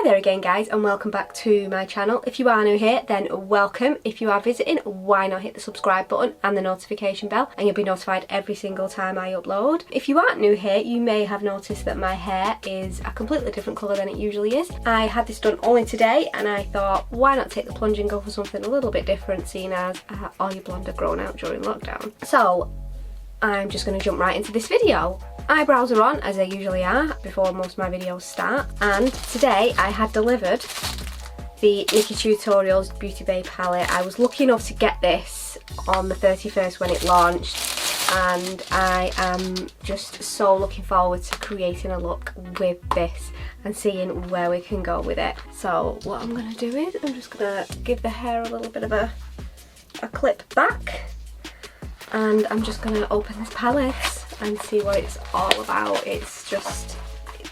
Hi there again guys, and welcome back to my channel. If you are new here, then welcome. If you are visiting, why not hit the subscribe button and the notification bell, and you'll be notified every single time I upload. If you aren't new here, you may have noticed that my hair is a completely different colour than it usually is. I had this done only today and I thought, why not take the plunge and go for something a little bit different, seeing as all your blonde are grown out during lockdown. So I'm just going to jump right into this video. Eyebrows are on, as they usually are, before most of my videos start, and today I had delivered the Nikkie Tutorials Beauty Bay palette. I was lucky enough to get this on the 31st when it launched, and I am just so looking forward to creating a look with this and seeing where we can go with it. So what I'm going to do is I'm just going to give the hair a little bit of a clip back, and I'm just going to open this palette and see what it's all about. It's just,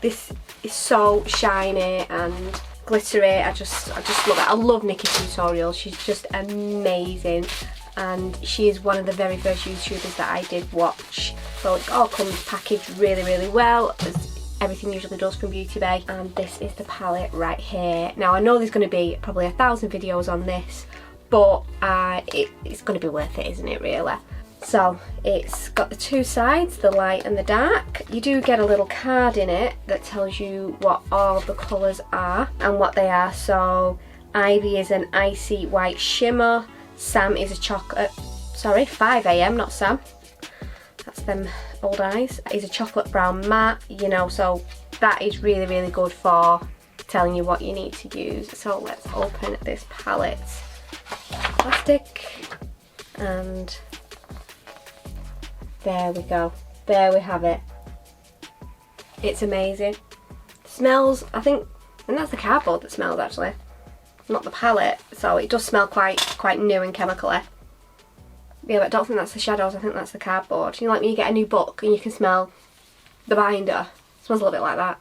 this is so shiny and glittery. I just love it. I love Nikkie Tutorials. She's just amazing, and she is one of the very first YouTubers that I did watch. So it all comes packaged really well, as everything usually does from Beauty Bay. And this is the palette right here. Now I know there's going to be probably 1,000 videos on this, but it's going to be worth it, isn't it, really? So it's got the two sides, the light and the dark. You do get a little card in it that tells you what all of the colours are and what they are. So Ivy is an icy white shimmer, Sam is a chocolate, sorry, 5am, not Sam, that's them old eyes, is a chocolate brown matte, you know, so that is really good for telling you what you need to use. So let's open this palette. Plastic, and there we go. There we have it. It's amazing. Smells, I think, and that's the cardboard that smells actually, not the palette. So it does smell quite new and chemically. Yeah, but I don't think that's the shadows, I think that's the cardboard. You know, like when you get a new book and you can smell the binder. It smells a little bit like that.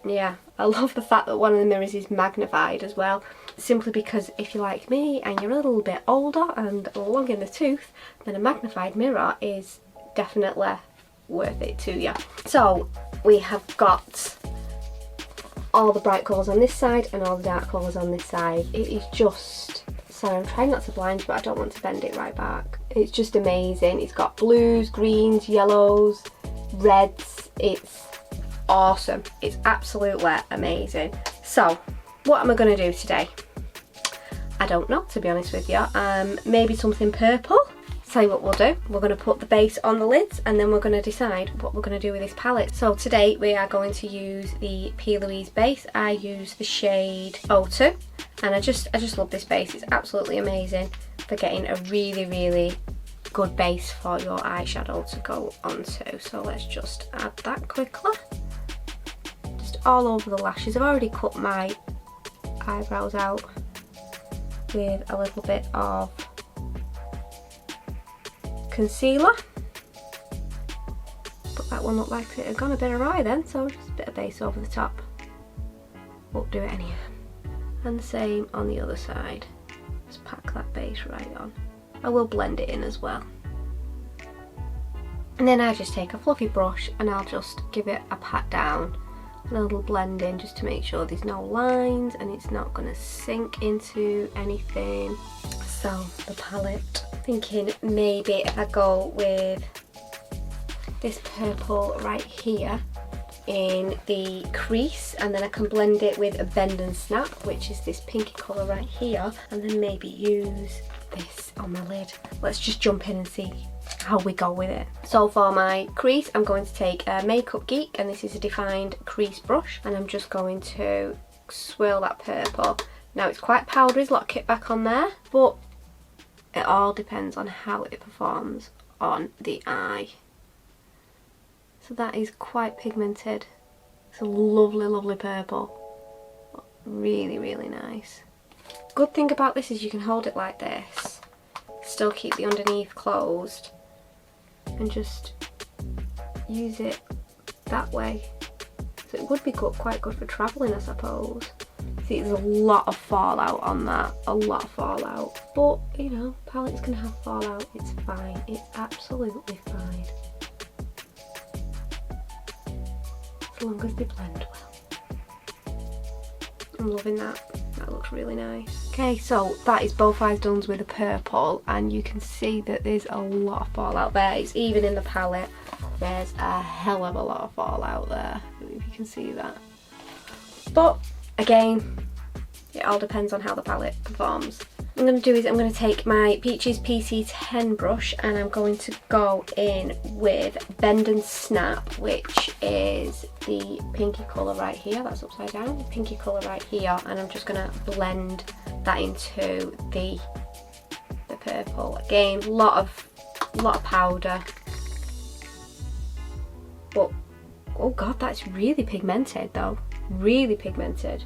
Yeah, I love the fact that one of the mirrors is magnified as well, simply because if you're like me and you're a little bit older and long in the tooth, then a magnified mirror is definitely worth it to you. So we have got all the bright colours on this side and all the dark colours on this side. It is just, sorry, I'm trying not to blind you, but I don't want to bend it right back. It's just amazing. It's got blues, greens, yellows, reds. It's awesome. It's absolutely amazing. So what am I going to do today? I don't know, to be honest with you. Maybe something purple. Tell you what we'll do. We're going to put the base on the lids, and then we're going to decide what we're going to do with this palette. So today we are going to use the P. Louise base. I use the shade O2, and I just love this base. It's absolutely amazing for getting a really good base for your eyeshadow to go onto. So let's just add that quickly. Just all over the lashes. I've already cut my eyebrows out with a little bit of concealer, but that one looked like it had gone a bit awry then, so just a bit of base over the top. Won't do it anyway. And the same on the other side. Just pack that base right on. I will blend it in as well. And then I just take a fluffy brush and I'll just give it a pat down and a little blend in, just to make sure there's no lines and it's not going to sink into anything. So the palette, thinking maybe if I go with this purple right here in the crease, and then I can blend it with a Bend and Snap, which is this pinky colour right here, and then maybe use this on my lid. Let's just jump in and see how we go with it. So for my crease, I'm going to take a Makeup Geek, and this is a defined crease brush, and I'm just going to swirl that purple. Now it's quite powdery, there's a lot of kickback on there, but it all depends on how it performs on the eye. So that is quite pigmented. It's a lovely purple. Really nice. Good thing about this is you can hold it like this, still keep the underneath closed, and just use it that way. So it would be quite good for travelling, I suppose. See, there's a lot of fallout on that, a lot of fallout. But, you know, palettes can have fallout, it's fine, it's absolutely fine. As long as they blend well. I'm loving that. That looks really nice. Okay, so that is both eyes done with the purple, and you can see that there's a lot of fallout there. It's even in the palette. There's a hell of a lot of fallout there. I don't know if you can see that. But again, it all depends on how the palette performs. What I'm going to do is I'm going to take my Peaches PC10 brush and I'm going to go in with Bend and Snap, which is the pinky colour right here. That's upside down, the pinky colour right here, and I'm just going to blend that into the purple. Again, lot of powder, but oh god, that's really pigmented though, really pigmented.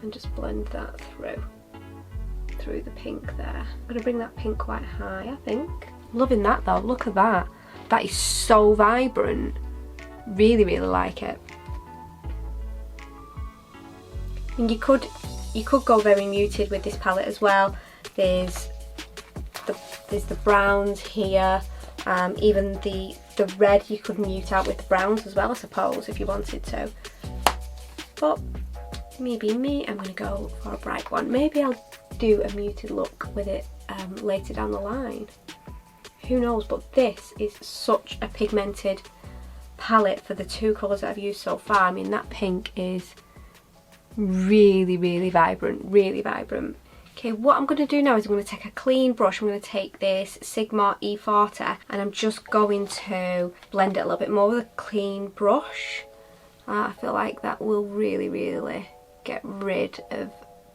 And just blend that through the pink there. I'm going to bring that pink quite high, I think. Loving that though, look at that. That is so vibrant. Really, really like it. And you could go very muted with this palette as well. There's the browns here, even the red you could mute out with the browns as well, I suppose, if you wanted to. But maybe me, I'm going to go for a bright one. Maybe I'll do a muted look with it later down the line. Who knows, but this is such a pigmented palette for the two colours that I've used so far. I mean, that pink is really, really vibrant, really vibrant. Okay, what I'm going to do now is I'm going to take a clean brush. I'm going to take this Sigma E40 and I'm just going to blend it a little bit more with a clean brush. I feel like that will really, really get rid of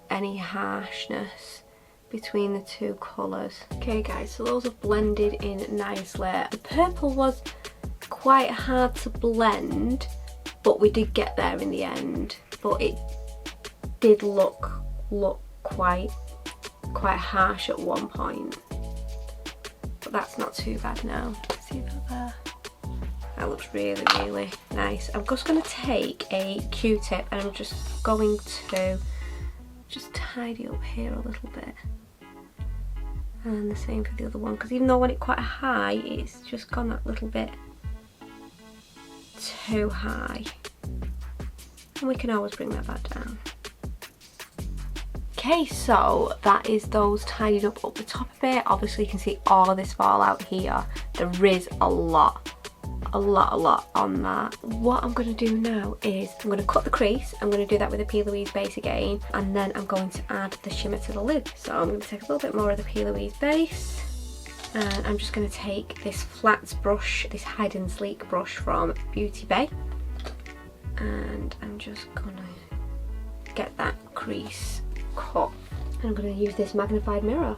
any harshness between the two colours. Okay guys, so those have blended in nicely. The purple was quite hard to blend, but we did get there in the end. But it did look quite harsh at one point. But that's not too bad now. See that there? That looks really, really nice. I'm just going to take a Q-tip and I'm just going to just tidy up here a little bit. And the same for the other one, because even though I want it quite high, it's just gone that little bit too high. And we can always bring that back down. Okay, so that is those tidied up the top of it. Obviously you can see all of this fallout here. There is a lot on that. What I'm going to do now is I'm going to cut the crease. I'm going to do that with a P. Louise base again, and then I'm going to add the shimmer to the lid. So I'm going to take a little bit more of the P. Louise base, and I'm just going to take this flats brush, this Hide and Sleek brush from Beauty Bay, and I'm just going to get that crease cut. And I'm going to use this magnified mirror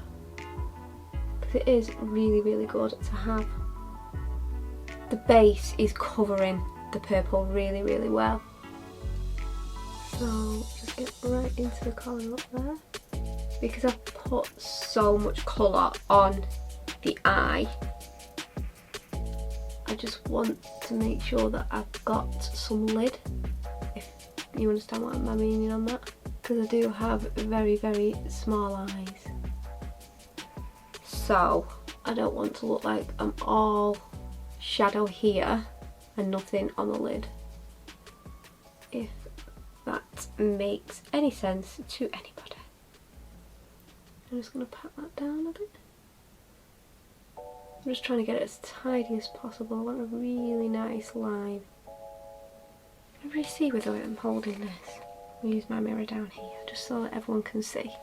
because it is really, really good to have. The base is covering the purple really, really well. So just get right into the corner up there. Because I've put so much colour on the eye, I just want to make sure that I've got some lid, if you understand what I'm meaning on that. Because I do have very, very small eyes. So I don't want to look like I'm all shadow here and nothing on the lid, if that makes any sense to anybody. I'm just going to pat that down a bit. I'm just trying to get it as tidy as possible. I want a really nice line. I really see with the way I'm holding this. I'll use my mirror down here just so that everyone can see.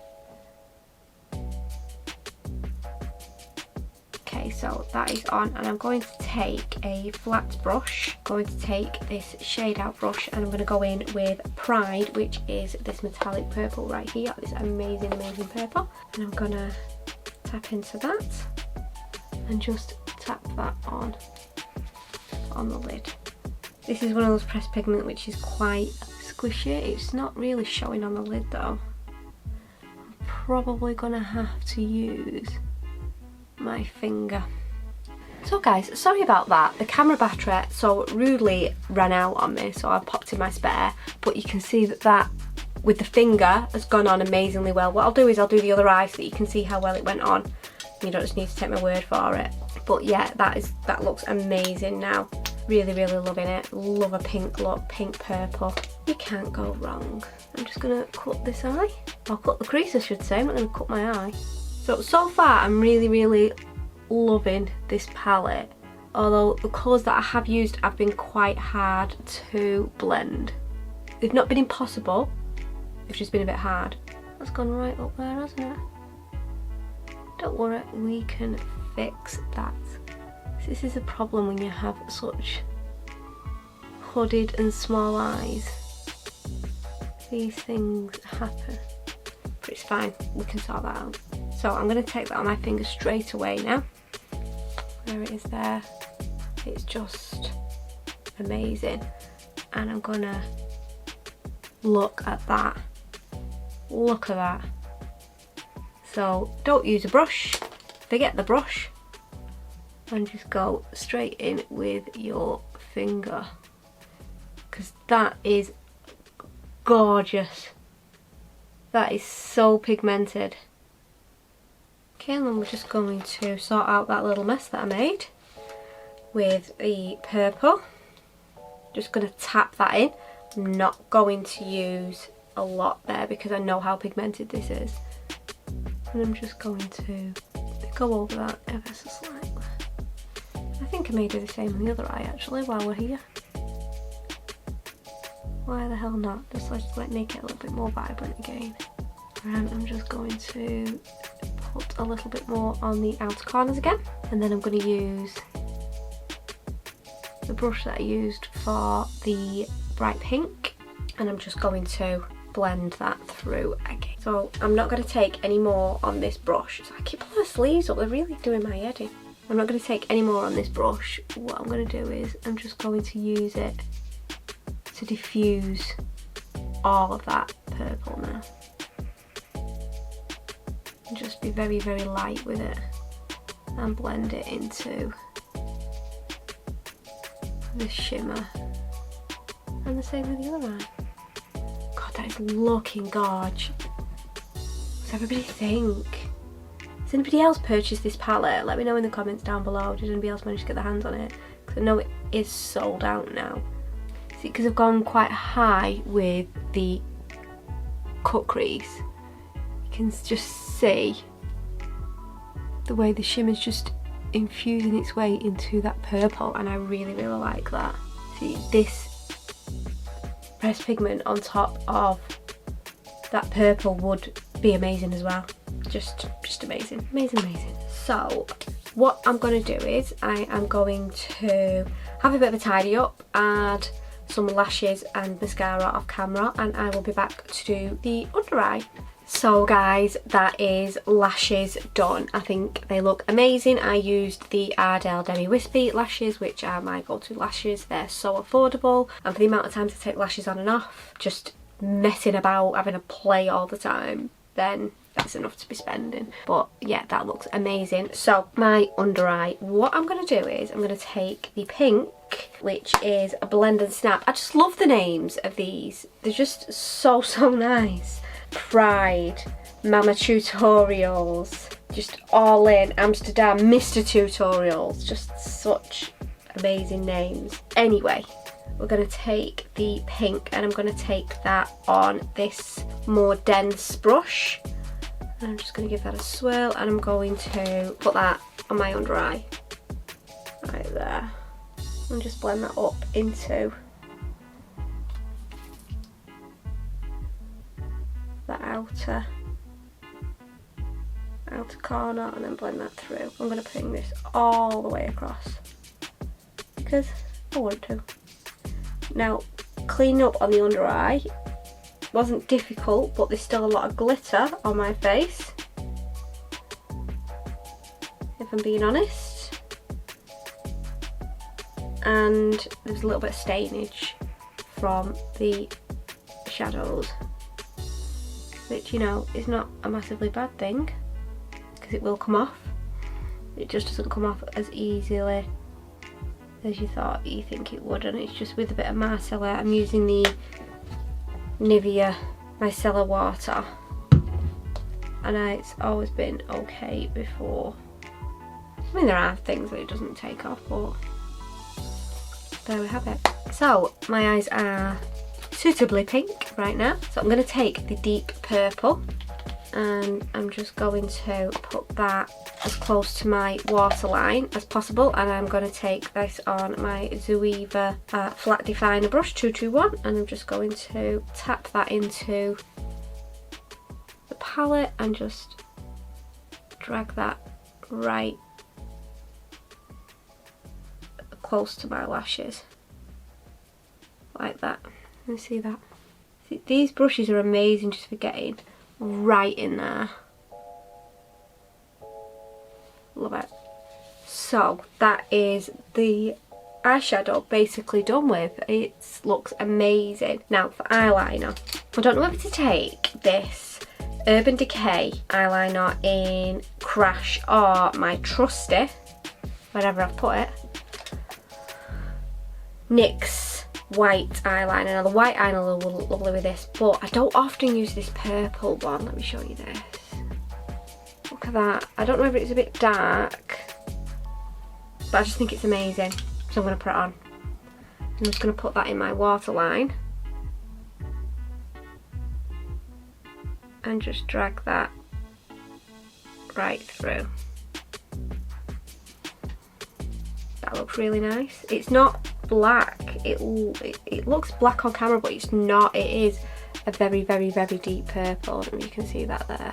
Okay, so that is on, and I'm going to take a flat brush. I'm going to take this shade out brush and I'm going to go in with Pride, which is this metallic purple right here, this amazing, amazing purple. And I'm going to tap into that and just tap that on the lid. This is one of those pressed pigment which is quite squishy. It's not really showing on the lid though. I'm probably going to have to use my finger. So guys, sorry about that. The camera battery so rudely ran out on me, so I popped in my spare, but you can see that with the finger has gone on amazingly well. What I'll do is I'll do the other eye so that you can see how well it went on. You don't just need to take my word for it. But yeah, that looks amazing now. Really, really loving it. Love a pink look, pink purple. You can't go wrong. I'm just gonna cut this eye. I'll cut the crease, I should say. I'm not gonna cut my eye. So far I'm really loving this palette. Although the colours that I have used have been quite hard to blend. They've not been impossible, they've just been a bit hard. That's gone right up there, hasn't it? Don't worry, we can fix that. This is a problem when you have such hooded and small eyes. These things happen. But it's fine, we can sort that out. So I'm going to take that on my finger straight away now. There it is there. It's just amazing. And I'm going to look at that. Look at that. So don't use a brush. Forget the brush. And just go straight in with your finger. Because that is gorgeous. That is so pigmented. Okay, and then we're just going to sort out that little mess that I made with the purple. Just going to tap that in. I'm not going to use a lot there because I know how pigmented this is. And I'm just going to go over that ever so slightly. I think I may do the same on the other eye actually while we're here. Why the hell not? Just like make it a little bit more vibrant again. And I'm just going to put a little bit more on the outer corners again. And then I'm going to use the brush that I used for the bright pink. And I'm just going to blend that through again. So I'm not going to take any more on this brush. So I keep pulling the sleeves up, they're really doing my head in. I'm not going to take any more on this brush. What I'm going to do is I'm just going to use it to diffuse all of that purple now. And just be very light with it and blend it into this shimmer. And the same with the other eye. God, that is looking gorge. What does everybody think? Has anybody else purchased this palette? Let me know in the comments down below. Did anybody else manage to get their hands on it? Because I know it is sold out now. See, because I've gone quite high with the cut crease, you can just see the way the shimmer's just infusing its way into that purple, and I really like that. See, this pressed pigment on top of that purple would be amazing as well. Just amazing. So what I'm going to do is I am going to have a bit of a tidy up, add some lashes and mascara off camera, and I will be back to do the under eye. So guys, that is lashes done. I think they look amazing. I used the Ardell Demi Wispy lashes, which are my go-to lashes. They're so affordable, and for the amount of times I take lashes on and off, just messing about, having a play all the time, then that's enough to be spending. But yeah, that looks amazing. So my under eye, what I'm going to do is I'm going to take the pink, which is a Blend and Snap. I just love the names of these. They're just so nice. Pride, Mama Tutorials, just all in, Amsterdam, Mr. Tutorials, just such amazing names. Anyway, we're going to take the pink and I'm going to take that on this more dense brush. And I'm just going to give that a swirl, and I'm going to put that on my under eye, right there, and just blend that up into the outer corner, and then blend that through. I'm going to bring this all the way across because I want to. Now, cleaning up on the under eye wasn't difficult, but there's still a lot of glitter on my face, if I'm being honest, and there's a little bit of stainage from the shadows, which, you know, is not a massively bad thing because it will come off. It just doesn't come off as easily as you thought you think it would, and it's just with a bit of micellar. I'm using the Nivea micellar water, and it's always been okay before. I mean, there are things that it doesn't take off, but there we have it. So my eyes are suitably pink right now. So I'm going to take the deep purple and I'm just going to put that as close to my waterline as possible, and I'm going to take this on my Zoeva flat definer brush 221 and I'm just going to tap that into the palette and just drag that right close to my lashes like that. You see that? See, these brushes are amazing just for getting right in there. Love it. So that is the eyeshadow basically done with. It looks amazing. Now for eyeliner, I don't know whether to take this Urban Decay eyeliner in Crash or my trusty, wherever I've put it, NYX white eyeliner. Now the white eyeliner will look lovely with this, but I don't often use this purple one. Let me show you this. Look at that. I don't know if it's a bit dark, but I just think it's amazing. So I'm going to put it on. I'm just going to put that in my waterline and just drag that right through. That looks really nice. It's not black. It looks black on camera, but it's not. It is a very, very, very deep purple. And you can see that there.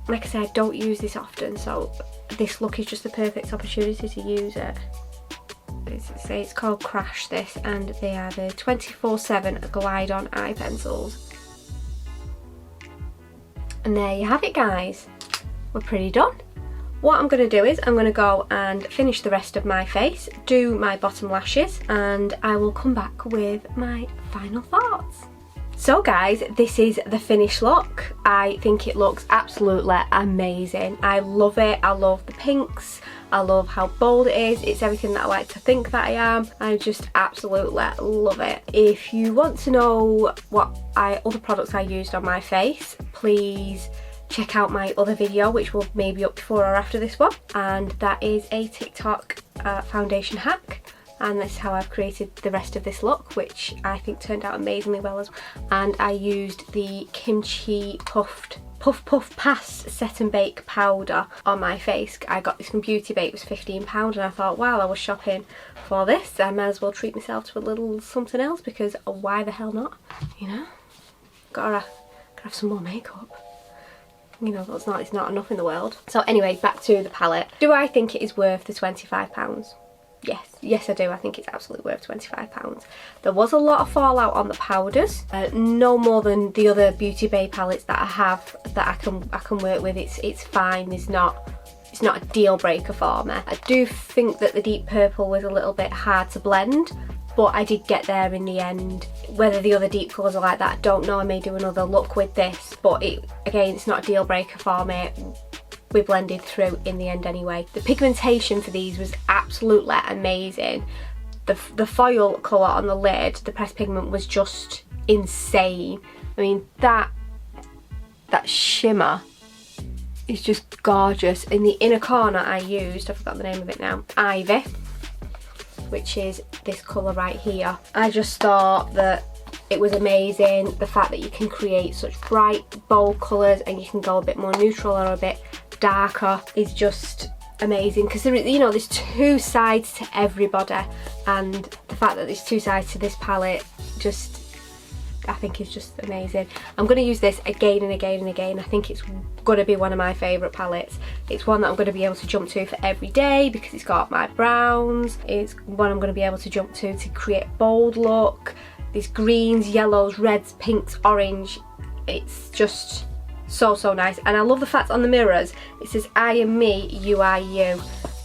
Like I said, I don't use this often, so this look is just the perfect opportunity to use it. It's called Crash, this, and they are the 24/7 glide-on eye pencils. And there you have it, guys. We're pretty done. What I'm going to do is I'm going to go and finish the rest of my face, do my bottom lashes, and I will come back with my final thoughts. So guys, this is the finished look. I think it looks absolutely amazing. I love it. I love the pinks. I love how bold it is. It's everything that I like to think that I am. I just absolutely love it. If you want to know what other products I used on my face, please check out my other video, which will maybe up before or after this one, and that is a TikTok foundation hack. And this is how I've created the rest of this look, which I think turned out amazingly well as well. And I used the Kimchi Puff Pass Set and Bake powder on my face. I got this from Beauty Bay. It was £15 and I thought, wow, I was shopping for this, I might as well treat myself to a little something else, because why the hell not, you know? Gotta have some more makeup. You know, it's not enough in the world. So anyway, back to the palette. Do I think it is worth the £25? Yes I do. I think it's absolutely worth £25. There was a lot of fallout on the powders, no more than the other Beauty Bay palettes that I have that I can work with. It's fine. It's not a deal breaker for me. I do think that the deep purple was a little bit hard to blend, but I did get there in the end. Whether the other deep colours are like that, I don't know. I may do another look with this, but again, it's not a deal breaker for me. We blended through in the end anyway. The pigmentation for these was absolutely amazing. The foil colour on the lid, the pressed pigment, was just insane. I mean, that shimmer is just gorgeous. In the inner corner I used, I forgot the name of it now, Ivy, which is this colour right here. I just thought that it was amazing. The fact that you can create such bright, bold colours and you can go a bit more neutral or a bit darker is just amazing, because there's two sides to everybody, and the fact that there's two sides to this palette I think is just amazing. I'm going to use this again and again and again. I think it's going to be one of my favourite palettes. It's one that I'm going to be able to jump to for every day because it's got my browns. It's one I'm going to be able to jump to create a bold look. These greens, yellows, reds, pinks, orange. It's just so nice. And I love the fact on the mirrors it says I am me, you are you.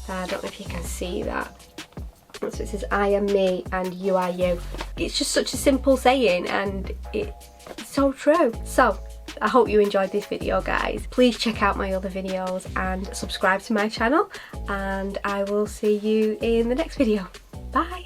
I don't know if you can see that. So it says I am me and you are you. It's just such a simple saying and it's so true. So I hope you enjoyed this video, guys. Please check out my other videos and subscribe to my channel, and I will see you in the next video. Bye.